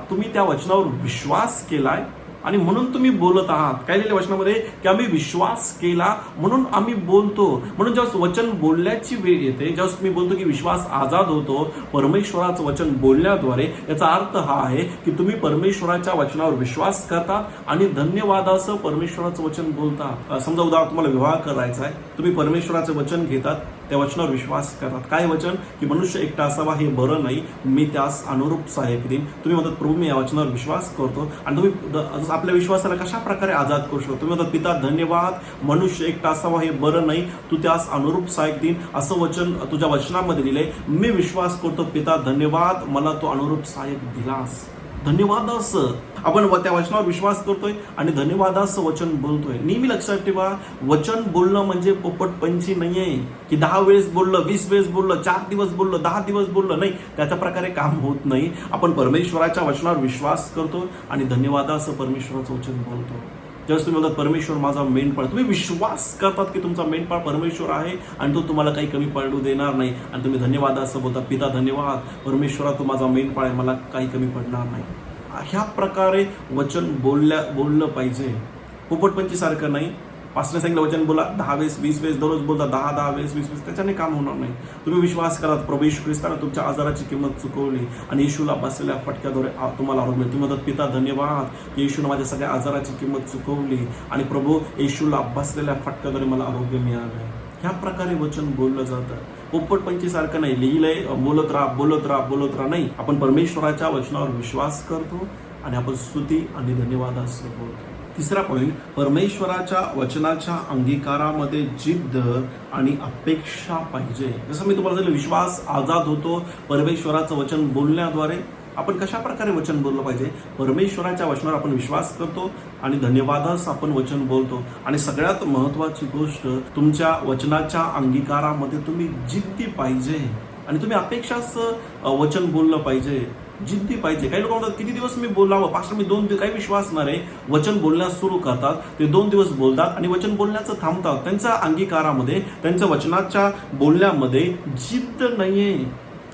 तुम्ही त्या वचनावर विश्वास केलाय आणि म्हणून तुम्ही बोलत आहात. काय लिहिलं वचनामध्ये की आम्ही विश्वास केला म्हणून आम्ही बोलतो. म्हणून जेव्हा वचन बोलण्याची वेळ येते, जेव्हा मी बोलतो की विश्वास आजाद होतो परमेश्वराचं वचन बोलण्याद्वारे, याचा अर्थ हा आहे की तुम्ही परमेश्वराच्या वचनावर विश्वास करता आणि धन्यवादासह परमेश्वराचं वचन बोलता. समजा उदाहरण, तुम्हाला विवाह करायचा आहे, तुम्ही परमेश्वराचं वचन घेतात, त्या वचनावर विश्वास करतात. काय वचन की मनुष्य एकटा असावा हे बरं नाही, मी त्यास अनुरूप सहाय्यक देईन. तुम्ही म्हणतात प्रभू मी या वचनावर विश्वास करतो. आणि तुम्ही आपल्या विश्वासाला कशा प्रकारे आजाद करू शकतो. तुम्ही म्हणतात पिता धन्यवाद, मनुष्य एकटा असावा हे बरं नाही, तू त्यास अनुरूप सहाय्यक देईन, असं वचन तुझ्या वचनामध्ये दिलंय. मी विश्वास करतो पिता धन्यवाद, मला तो अनुरूप सहाय्यक दिलास. धन्यवादासह आपण त्या वचनावर विश्वास करतोय आणि धन्यवादासह वचन बोलतोय. नेहमी लक्षात ठेवा, वचन बोलणं म्हणजे पोपटपंची नाहीये की 10 वेळेस बोललं, 20 वेळेस बोललं, 4 दिवस बोललं, 10 दिवस बोललं, नाही, त्याच्या प्रकारे काम होत नाही. आपण परमेश्वराच्या वचनावर विश्वास करतो आणि धन्यवादासह परमेश्वराचं वचन बोलतो. ज्यावेळेस तुम्ही म्हणतात परमेश्वर माझा मेंढपाळ, तुम्ही विश्वास करतात की तुमचा मेंढपाळ परमेश्वर आहे आणि तो तुम्हाला काही कमी पडू देणार नाही. आणि तुम्ही धन्यवादासह बोलता, पिता धन्यवाद, परमेश्वरा तू माझा मेंढपाळ आहे, मला काही कमी पडणार नाही. ह्या प्रकारे वचन बोललं पाहिजे. पोपटपंची सारखं नाही. पास्टरने सांगितलं वचन बोला, 10 वेळेस 20 वेळेस दररोज बोलता, 10 वेळेस 20 वेळेस, त्याच्याने काम होणार नाही. तुम्ही विश्वास करा प्रभू येशू ख्रिस्ताने तुमच्या आजाराची किंमत चुकवली आणि येशूला बसलेल्या फटक्याद्वारे तुम्हाला आरोग्य मिळेल. तुम्ही म्हणतात पिता धन्यवाद की येशूने माझ्या सगळ्या आजाराची किंमत चुकवली आणि प्रभू येशूला बसलेल्या फटक्याद्वारे मला आरोग्य मिळालं. ह्या प्रकारे वचन बोललं जातं. पोपटपंची सारखं नाही लिहिलंय बोलत राहा नाही. आपण परमेश्वराच्या वचनावर विश्वास करतो आणि आपण स्तुती आणि धन्यवादासह बोलतो. तिसरा पॉईंट, परमेश्वराच्या वचनाच्या अंगीकारामध्ये जिद्द आणि अपेक्षा पाहिजे. जसं मी तुम्हाला सांगितलं विश्वास आजाद होतो परमेश्वराचं वचन बोलण्याद्वारे. आपण कशा प्रकारे वचन बोललं पाहिजे, परमेश्वराच्या वचनावर आपण विश्वास करतो आणि धन्यवादास आपण वचन बोलतो. आणि सगळ्यात महत्वाची गोष्ट, तुमच्या वचनाच्या अंगीकारामध्ये तुम्ही जिद्दी पाहिजे आणि तुम्ही अपेक्षाचं वचन बोललं पाहिजे, जिद्दी पाहिजे. काही लोक म्हणतात किती दिवस मी बोलावं पास्टर, मी 2 दिवस, काही विश्वास नाही रे. वचन बोलण्यास सुरू करतात, ते 2 दिवस बोलतात आणि वचन बोलण्याचं थांबतात. त्यांच्या अंगीकारामध्ये, त्यांच्या वचनाच्या बोलण्यामध्ये जिद्द नाहीये.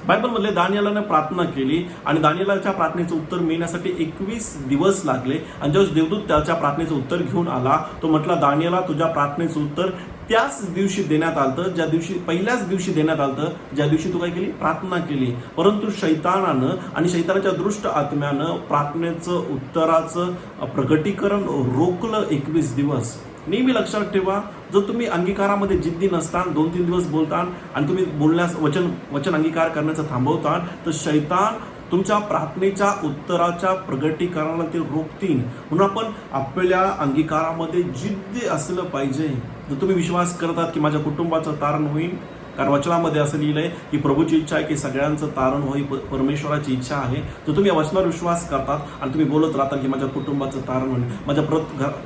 बायबलमधले दानिएलाने प्रार्थना केली आणि दानिएलाच्या प्रार्थनेचं उत्तर मिळण्यासाठी 21 दिवस लागले. आणि जेव्हा देवदूत त्याच्या प्रार्थनेचं उत्तर घेऊन आला, तो म्हटला दानिएला तुझ्या प्रार्थनेचं उत्तर त्याच दिवशी देण्यात आलं, ज्या दिवशी पहिल्याच दिवशी देण्यात आलं, ज्या दिवशी तू काय केली, प्रार्थना केली. परंतु शैतानानं आणि शैतानाच्या दृष्ट आत्म्यानं प्रार्थनेचं उत्तराचं प्रकटीकरण रोखलं 21 दिवस. नेहमी लक्षात ठेवा, जर तुम्ही अंगीकारामध्ये जिद्दी नसता, 2-3 दिवस बोलता आणि तुम्ही बोलण्यास वचन अंगीकार करण्याचं थांबवता, तर शैतान तुमच्या प्रार्थनेच्या उत्तराच्या प्रगटीकरणाला ते रोखतील. म्हणून आपण आपल्या अंगीकारामध्ये जिद्दी असलं पाहिजे. जर तुम्ही विश्वास करतात की माझ्या कुटुंबाचं तारण होईल, कारण वचनामध्ये असं लिहिलंय की प्रभूची इच्छा आहे की सगळ्यांचं तारण होई, परमेश्वराची इच्छा आहे. जर तुम्ही या वचनावर विश्वास करतात आणि तुम्ही बोलत राहता की माझ्या कुटुंबाचं तारण होईल, माझ्या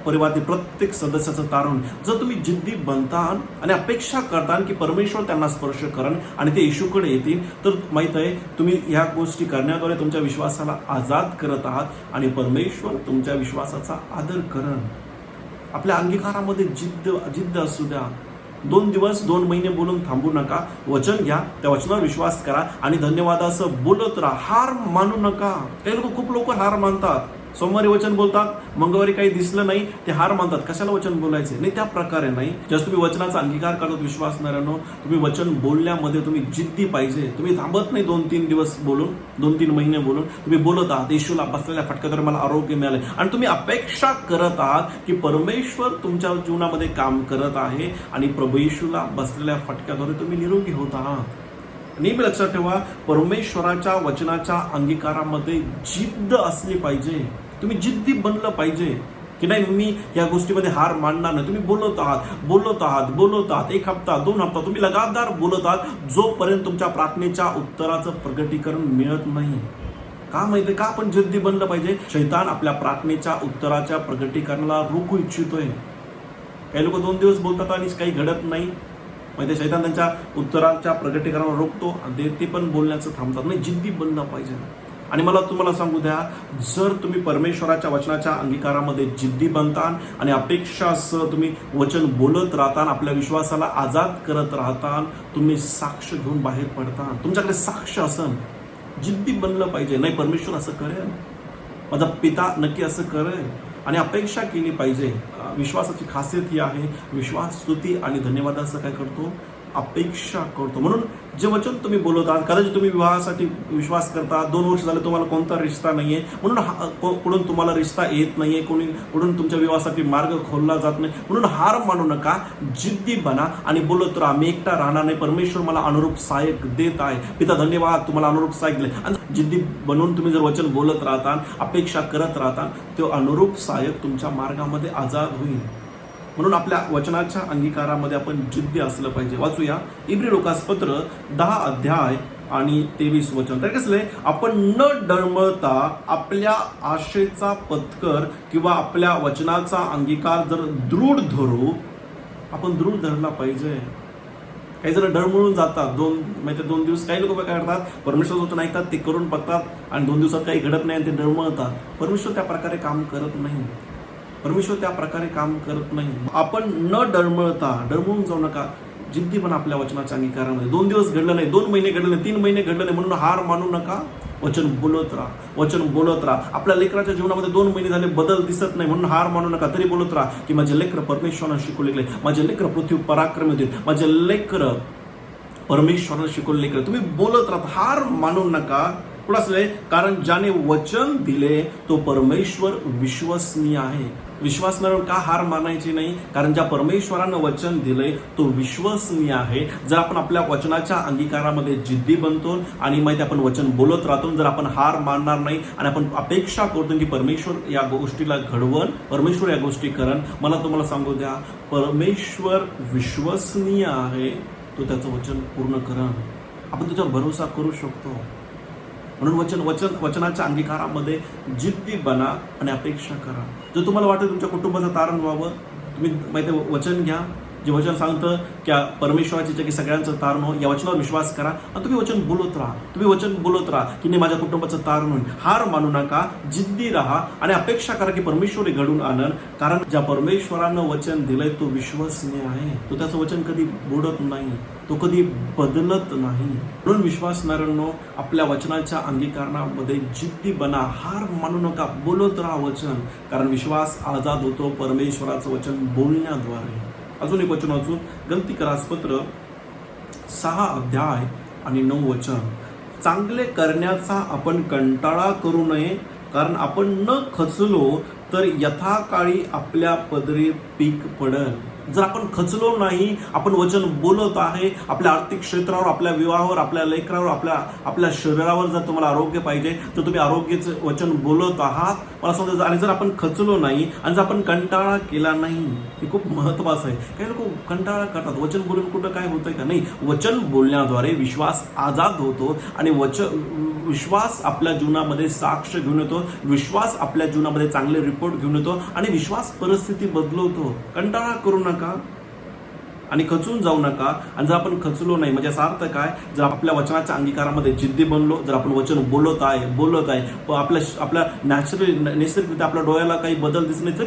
परिवारातील प्रत्येक सदस्याचं तारण होईल, जर तुम्ही जिद्दी बनता आणि अपेक्षा करता की परमेश्वर त्यांना स्पर्श करण आणि ते येशूकडे येतील, तर माहित आहे तुम्ही ह्या गोष्टी करण्याद्वारे तुमच्या विश्वासाला आजाद करत आहात आणि परमेश्वर तुमच्या विश्वासाचा आदर करण. आपल्या अंगीकारामध्ये जिद्द असू द्या. 2 दिवस 2 महिने बोलून थांबू नका. वचन घ्या, त्या वचनावर विश्वास करा आणि धन्यवाद असं बोलत राहा. हार मानू नका. काही लोक, खूप लोक हार मानतात. सोमवारी वचन बोलतात, मंगळवारी काही दिसलं नाही ते हार मानतात. कशाला वचन बोलायचे नाही, त्या प्रकारे नाही. जर तुम्ही वचनाचा अंगीकार करतात विश्वासणाऱ्यांनो, तुम्ही वचन बोलण्यामध्ये तुम्ही जिद्दी पाहिजे. तुम्ही थांबत नाही 2-3 दिवस बोलून, 2-3 महिने बोलून. तुम्ही बोलत आहात, येशूला बसलेल्या फटक्याद्वारे मला आरोग्य मिळाले आणि तुम्ही अपेक्षा करत आहात की परमेश्वर तुमच्या जीवनामध्ये काम करत आहे आणि प्रभू येशूला बसलेल्या फटक्याद्वारे तुम्ही निरोगी होत आहात. नेहमी लक्षात ठेवा, परमेश्वराच्या वचनाच्या अंगीकारामध्ये जिद्द असली पाहिजे. तुम्ही जिद्दी बनलं पाहिजे की नाही मी या गोष्टीमध्ये हार मानणार नाही. तुम्ही बोलत आहात 1 हप्ता 2 हप्ता तुम्ही लगातार बोलत आहात जोपर्यंत तुमच्या प्रार्थनेच्या उत्तराचं प्रगटीकरण मिळत नाही. का माहिती का आपण जिद्दी बनलं पाहिजे? शैतान आपल्या प्रार्थनेच्या उत्तराच्या प्रगटीकरणाला रोखू इच्छितोय. काही लोक 2 दिवस बोलतात आणि काही घडत नाही. म्हणजे शैतान त्यांच्या उत्तराच्या प्रगटीकरणाला रोखतो आणि ते पण बोलण्याचं थांबतात. नाही, जिद्दी बनलं पाहिजे. आणि मला तुम्हाला सांगू द्या, जर तुम्ही परमेश्वराच्या वचनाच्या अंगीकारामध्ये जिद्दी बनता आणि अपेक्षासह तुम्ही वचन बोलत राहता, आपल्या विश्वासाला आजाद करत राहता, तुम्ही साक्ष घेऊन बाहेर पडता. तुमच्याकडे साक्ष असन. जिद्दी बनलं पाहिजे. नाही, परमेश्वर असं करेल, माझा पिता नक्की असं करेल आणि अपेक्षा केली पाहिजे. विश्वासाची खासियत ही आहे, विश्वास, स्तुती आणि धन्यवाद असं काय करतो, अपेक्षा करतो. म्हणून जे वचन तुम्ही बोलत आहात, कदाचित तुम्ही विवाहासाठी विश्वास करता, 2 वर्ष झाले तुम्हाला कोणता रिश्ता नाहीये, म्हणून कुठून तुम्हाला रिश्ता येत नाहीये, कुठून तुमच्या विवाहासाठी मार्ग खोलला जात नाही, म्हणून हार मानू नका. जिद्दी बना आणि बोलत राहा, मी एकटा राहणार नाही, परमेश्वर मला अनुरूप सहाय्यक देत आहे. पिता धन्यवाद, तुम्हाला अनुरूप सहाय्यक दिले. आणि जिद्दी बनवून तुम्ही जर वचन बोलत राहता, अपेक्षा करत राहता, तो अनुरूप सहाय्यक तुमच्या मार्गामध्ये आजाद होईल. म्हणून आपल्या वचनाच्या अंगीकारामध्ये आपण जिद्दी असलं पाहिजे. वाचूया इब्री लोकासपत्र 10 अध्याय आणि 23 वचन. तर कसले, आपण न डळमळता आपल्या आशेचा पत्कर किंवा आपल्या वचनाचा अंगीकार जर दृढ धरू, आपण दृढ धरला पाहिजे. काही जण डळमळून जातात 2 दिवस. काही लोक काय करतात, परमेश्वर वचन ऐकतात, ते करून बघतात आणि 2 दिवसात काही घडत नाही आणि ते डळमळतात. परमेश्वर त्या प्रकारे काम करत नाही. परमेश्वर त्या प्रकारे काम करत नाही. आपण न डळमळून जाऊ नका. जिद्दी पण आपल्या वचनाच्या अंगीकारामध्ये. 2 दिवस घडलं नाही, 2 महिने घडलं नाही, 3 महिने घडलं नाही म्हणून हार मानू नका. वचन बोलत राहा. आपल्या लेकराच्या जीवनामध्ये 2 महिने झाले बदल दिसत नाही म्हणून हार मानू नका. तरी बोलत राहा की माझे लेकर परमेश्वरानं शिकवले, माझे लेकर पृथ्वी पराक्रमी होतील, माझे लेकर परमेश्वरानं शिकवले लेकर. तुम्ही बोलत राहा, हार मानू नका. पुढे असले, कारण ज्याने वचन दिले तो परमेश्वर विश्वसनीय आहे. विश्वासनावर का हार मानायची नाही? कारण ज्या परमेश्वरानं वचन दिलंय तो विश्वसनीय आहे. जर आपण आपल्या वचनाच्या अंगीकारामध्ये जिद्दी बनतो आणि माहिती आपण वचन बोलत राहतो, जर आपण हार मानणार नाही आणि आपण अपेक्षा करतो की परमेश्वर या गोष्टीला घडवण, परमेश्वर या गोष्टी करण, मला तुम्हाला सांगू द्या, परमेश्वर विश्वसनीय आहे. तो त्याचं वचन पूर्ण करण. आपण त्याच्यावर भरोसा करू शकतो. म्हणून वचनाच्या अंगीकारामध्ये जिद्दी बना आणि अपेक्षा करा. जर तुम्हाला वाटतं तुमच्या कुटुंबाचं तारण व्हावं, तुम्ही माहिती वचन घ्या. जे वचन सांगतं की परमेश्वराची इच्छा की सगळ्यांचं तारण हो, या वचनावर विश्वास करा आणि तुम्ही वचन बोलत राहा की नाही माझ्या कुटुंबाचं तारण होईल. हार मानू नका, जिद्दी राहा आणि अपेक्षा करा की परमेश्वर घडून आणन. कारण ज्या परमेश्वरानं वचन दिलंय तो विश्वसनीय आहे. तो त्याचं वचन कधी बुडत नाही, तो कधी बदलत नाही. म्हणून विश्वासणाऱ्यांनो, आपल्या वचनाच्या अंगीकरणामध्ये जिद्दी बना, हार मानू नका, बोलत राहा वचन. कारण विश्वास आजाद होतो परमेश्वराचं वचन बोलण्याद्वारे. अजून एक वचन वाचून, गलतीकरासपत्र 6 अध्याय आणि 9 वचन. चांगले करण्याचा आपण कंटाळा करू नये, कारण आपण न खचलो तर यथाकाळी आपल्या पदरी पीक पडल. जर आपण खचलो नाही, आपण वचन बोलत आहे आपल्या आर्थिक क्षेत्रावर, आपल्या विवाहावर, आपल्या लेकरावर, आपल्या शरीरावर. जर तुम्हाला आरोग्य पाहिजे तर तुम्ही आरोग्याचं वचन बोलत आहात, मला समजा. आणि जर आपण खचलो नाही आणि जर आपण कंटाळा केला नाही, हे खूप महत्वाचं आहे. काही लोक कंटाळा करतात, वचन बोलून कुठं काय होतंय का? नाही, वचन बोलण्याद्वारे विश्वास आजाद होतो आणि विश्वास आपल्या जीवनामध्ये साक्ष घेऊन येतो, विश्वास आपल्या जीवनामध्ये चांगले रिपोर्ट घेऊन येतो आणि विश्वास परिस्थिती बदलवतो. कंटाळा करू नका आणि खचून जाऊ नका. आणि जर आपण खचलो नाही, म्हणजे याचा अर्थ काय? जर आपल्या वचनाच्या अंगीकारामध्ये जिद्दी बनलो, जर आपण वचन बोलत आहे आपल्या नैसर्गिकरित्या आपल्या डोळ्याला काही बदल दिसत नाही,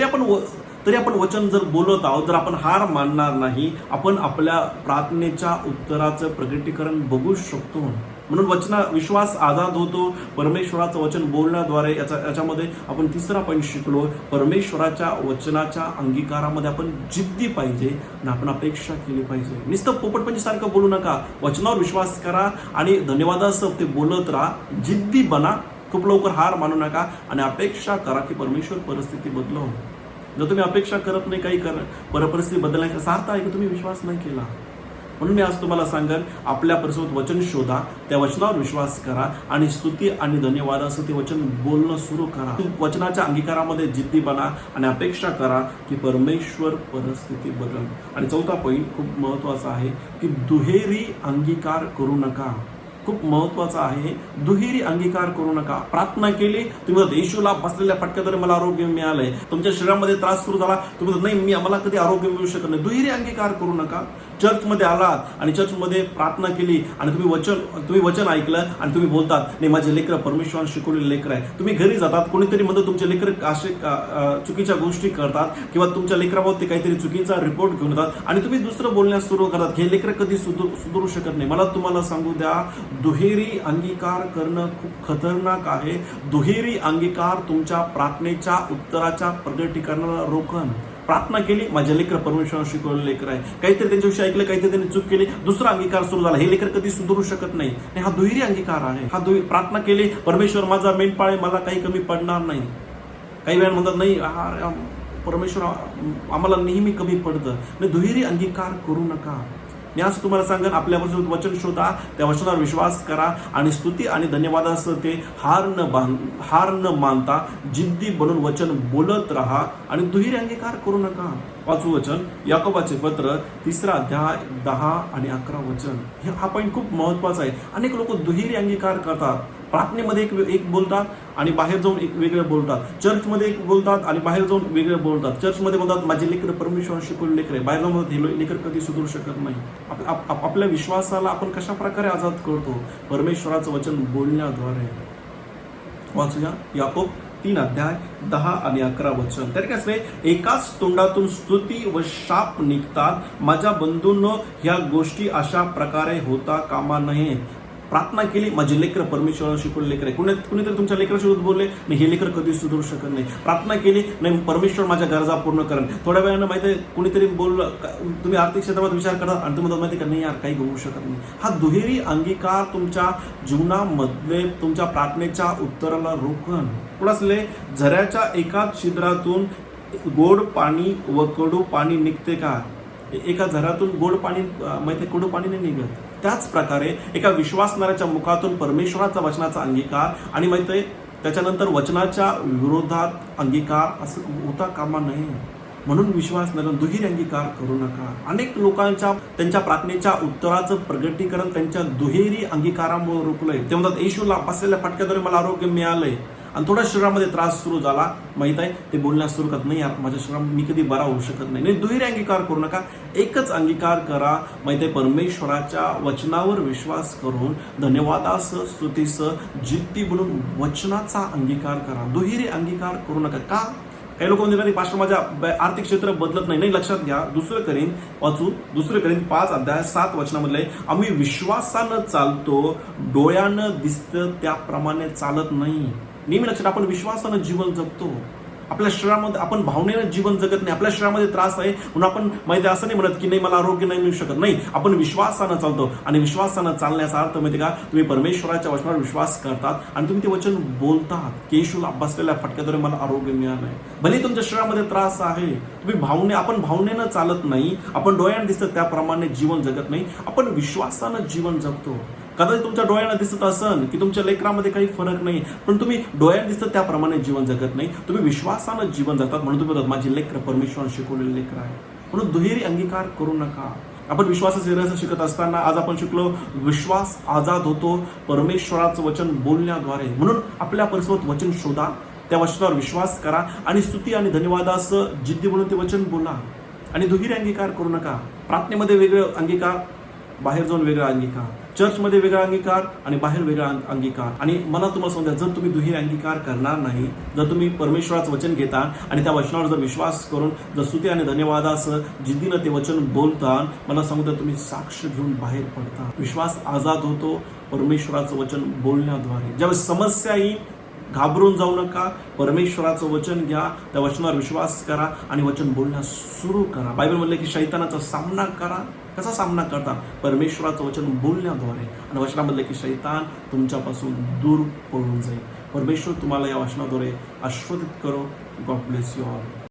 तरी आपण वचन जर बोलत आहोत, जर आपण हार मानणार नाही, आपण आपल्या प्रार्थनेच्या उत्तराचं प्रगटीकरण बघू शकतो. म्हणून विश्वास आजाद होतो परमेश्वराचं वचन बोलण्याद्वारे. याच्यामध्ये आपण तिसरा पॉईंट शिकलो, परमेश्वराच्या वचनाच्या अंगीकारामध्ये आपण जिद्दी पाहिजे आणि आपण अपेक्षा केली पाहिजे. नुसतं पोपटपंचीसारखं बोलू नका, वचनावर विश्वास करा आणि धन्यवादासह ते बोलत राहा. जिद्दी बना, खूप लवकर हार मानू नका आणि अपेक्षा करा की परमेश्वर परिस्थिती बदलव. जर तुम्ही अपेक्षा करत नाही काही परिस्थिती बदलण्याचा, असा अर्थ आहे की तुम्ही विश्वास नाही केला. म्हणून मी आज तुम्हाला सांगेन, आपल्या परिसरात वचन शोधा, त्या वचनावर विश्वास करा आणि स्तुती आणि धन्यवादासह ते वचन बोलणं सुरू करा. वचनाच्या अंगीकारामध्ये जिद्दी बना आणि अपेक्षा करा की परमेश्वर परिस्थिती बदल. आणि चौथा पॉईंट खूप महत्वाचा आहे की दुहेरी अंगीकार करू नका. खूप महत्वाचा आहे, दुहेरी अंगीकार करू नका. प्रार्थना केली, तुम्ही येशूला बसलेल्या फटक्याद्वारे मला आरोग्य मिळालंय, तुमच्या शरीरामध्ये त्रास सुरू झाला, तुम्ही नाही मला कधी आरोग्य मिळू शकत नाही. दुहेरी अंगीकार करू नका. चर्चमध्ये आलात आणि चर्चमध्ये प्रार्थना केली आणि तुम्ही वचन ऐकलं आणि तुम्ही बोलतात, नाही माझे लेकर परमेश्वराने शिकवलेले लेकर आहे. तुम्ही घरी जातात, कोणीतरी म्हणतं तुमचे लेकर असे चुकीच्या गोष्टी करतात किंवा तुमच्या लेकराबाबत ते काहीतरी चुकीचा रिपोर्ट घेऊन येतात आणि तुम्ही दुसरं बोलण्यास सुरू करतात, हे लेकर कधी सुधारू शकत नाही. मला तुम्हाला सांगू द्या, दुहेरी अंगीकार करणं खूप खतरनाक आहे. दुहेरी अंगीकार तुमच्या प्रार्थनेच्या उत्तराच्या प्रगटीकरणाला रोखन. प्रार्थना केली, माझ्या लेकर परमेश्वराने शिकवलेले लेकर आहे, काहीतरी त्यांच्याविषयी ऐकलं, काहीतरी त्यांनी चूक केली, दुसरा अंगीकार सुरू झाला, हे लेकर कधी सुधारू शकत नाही. हा दुहेरी अंगीकार आहे. प्रार्थना केली, परमेश्वर माझा मेंढपाळ आहे, मला काही कमी पडणार नाही. काही वेळा म्हणतात नाही परमेश्वर आम्हाला नेहमी कमी पडतं. नाही, दुहेरी अंगीकार करू नका. मी आज तुम्हाला सांगेन, आपल्यापासून वचन शोधा, त्या वचनावर विश्वास करा आणि स्तुती आणि धन्यवादासह ते हार न मानता जिद्दी बनून वचन बोलत राहा आणि दुहेरी अंगीकार करू नका. वाचू वचन, याकोबाचे पत्र 3 अध्याय 10 आणि 11 वचन. हा पॉईंट खूप महत्वाचा आहे. अनेक लोक दुहेरी अंगीकार करतात. प्रार्थनेमध्ये एक बोलतात आणि बाहेर जाऊन एक वेगळं बोलतात. चर्चमध्ये एक बोलतात आणि बाहेर जाऊन वेगळं बोलतात. चर्चमध्ये बोलतात माझे लेकर परमेश्वराने शिकवलेले लेकर आहे, बाहेर जाऊन हे लेकर कधी सुधारू शकत नाही. आपल्या विश्वासाला आपण कशा प्रकारे आजाद करतो? परमेश्वराचं वचन बोलण्याद्वारे. वाचूया याकोब 3 अध्याय 10 आणि 11 वचन. तर काय, एकाच तोंडातून स्तुती व शाप निघतात. माझ्या बंधूंनो, ह्या गोष्टी अशा प्रकारे होता कामा नये. प्रार्थना केली, माझे लेकर परमेश्वराने शिकवलेले लेकर आहे, कुणीतरी तुमच्या लेकरासोबत बोलले, नाही हे लेकर कधी सुधारू शकत नाही. प्रार्थना केली, नाही परमेश्वर माझ्या गरजा पूर्ण करेन. थोड्या वेळानं माहिती आहे कुणीतरी बोललं, तुम्ही आर्थिक क्षेत्रामध्ये विचार करता आणि तुम्हाला माहिती का नाही यार काही होऊ शकत नाही. हा दुहेरी अंगीकार तुमच्या जीवनामध्ये तुमच्या प्रार्थनेच्या उत्तराला रोखन. पुढे झऱ्याच्या एका छिद्रातून गोड पाणी व कडू पाणी निघते का? एका झऱ्यातून गोड पाणी माहिती, कडू पाणी नाही निघत. त्याच प्रकारे एका विश्वासणाऱ्याच्या मुखातून परमेश्वराचा वचनाचा अंगीकार आणि माहिती आहे त्याच्यानंतर वचनाच्या विरोधात अंगीकार असं होता कामा नये. म्हणून विश्वासणाऱ्या दुहेरी अंगीकार करू नका. अनेक लोकांच्या त्यांच्या प्रार्थनेच्या उत्तराचं प्रगटीकरण त्यांच्या दुहेरी अंगीकारामुळे रोखलंय. ते म्हणतात येशूला बसलेल्या फटक्याद्वारे मला आरोग्य मिळालंय आणि थोड्या शरीरामध्ये त्रास सुरू झाला, माहित आहे ते बोलण्यास सुरू करत नाही, माझ्या शरीरात मी कधी बरा होऊ शकत नाही. दुहेरी अंगीकार करू नका, एकच अंगीकार करा. माहित आहे परमेश्वराच्या वचनावर विश्वास करून धन्यवादासह स्तुतीसह जिद्दी बनून वचनाचा अंगीकार करा. दुहेरी अंगीकार करू नका. का? काही लोक म्हणतात पास्टर माझ्या आर्थिक क्षेत्र बदलत नाही. लक्षात घ्या, दुसरं करीन 5 अध्याय 7 वचनामधले, आम्ही विश्वासानं चालतो, डोळ्यानं दिसतं त्याप्रमाणे चालत नाही. नेहमी लक्षात, आपण विश्वासानं जीवन जगतो. आपल्या शरीरामध्ये आपण भावनेनं जीवन जगत नाही. आपल्या शरीरामध्ये त्रास आहे म्हणून आपण माहिती असं नाही म्हणत की नाही मला आरोग्य नाही मिळू शकत. नाही, आपण विश्वासानं चालतो आणि विश्वासानं चालण्याचा अर्थ माहिती का, तुम्ही परमेश्वराच्या वचनावर विश्वास करतात आणि तुम्ही ते वचन बोलतात की येशूला अभ्यासलेल्या फटक्याद्वारे मला आरोग्य मिळालं आहे. भले तुमच्या शरीरामध्ये त्रास आहे, तुम्ही आपण भावनेनं चालत नाही, आपण डोळ्यानं दिसतं त्याप्रमाणे जीवन जगत नाही, आपण विश्वासानं जीवन जगतो. कदाचित तुमच्या डोळ्यानं दिसत असन की तुमच्या लेकरामध्ये काही फरक नाही, पण तुम्ही डोळ्यानं दिसतं त्याप्रमाणे जीवन जगत नाही, तुम्ही विश्वासानं जीवन जगतात. म्हणून तुम्ही म्हणतात माझी लेकर परमेश्वरानं शिकवलेले लेकर आहे. म्हणून दुहेरी अंगीकार करू नका. आपण विश्वासाचे रस शिकत असताना आज आपण शिकलो विश्वास आजाद होतो परमेश्वराचं वचन बोलण्याद्वारे. म्हणून आपल्या परिसरात वचन शोधा, त्या वचनावर विश्वास करा आणि स्तुती आणि धन्यवादाचं जिद्दी म्हणून ते वचन बोला. आणि दुहेरी अंगीकार करू नका. प्रार्थनेमध्ये वेगळं अंगीकार, बाहेर जाऊन वेगळा अंगीकार, चर्चमध्ये वेगळा अंगीकार आणि बाहेर वेगळा अंगीकार. आणि मला तुम्हाला सांगतो, जर तुम्ही दुहेरी अंगीकार करणार नाही, जर तुम्ही परमेश्वराचं वचन घेता आणि त्या वचनावर जर विश्वास करून जर स्तुती आणि धन्यवादासह जिद्दीनं ते वचन बोलता, मला सांगतो तुम्ही साक्ष घेऊन बाहेर पडता. विश्वास आजाद होतो परमेश्वराचं वचन बोलण्याद्वारे. ज्यावेळेस समस्या येईल घाबरून जाऊ नका, परमेश्वराचं वचन घ्या, त्या वचनावर विश्वास करा आणि वचन बोलण्यास सुरू करा. बायबल म्हणलं की शैतानाचा सामना करा. कसा सामना करता? परमेश्वराचं वचन बोलण्याद्वारे. आणि वचनामधलं की शैतान तुमच्यापासून दूर पळून जाईल. परमेश्वर तुम्हाला या वचनाद्वारे आशीर्वादित करो. God bless you all.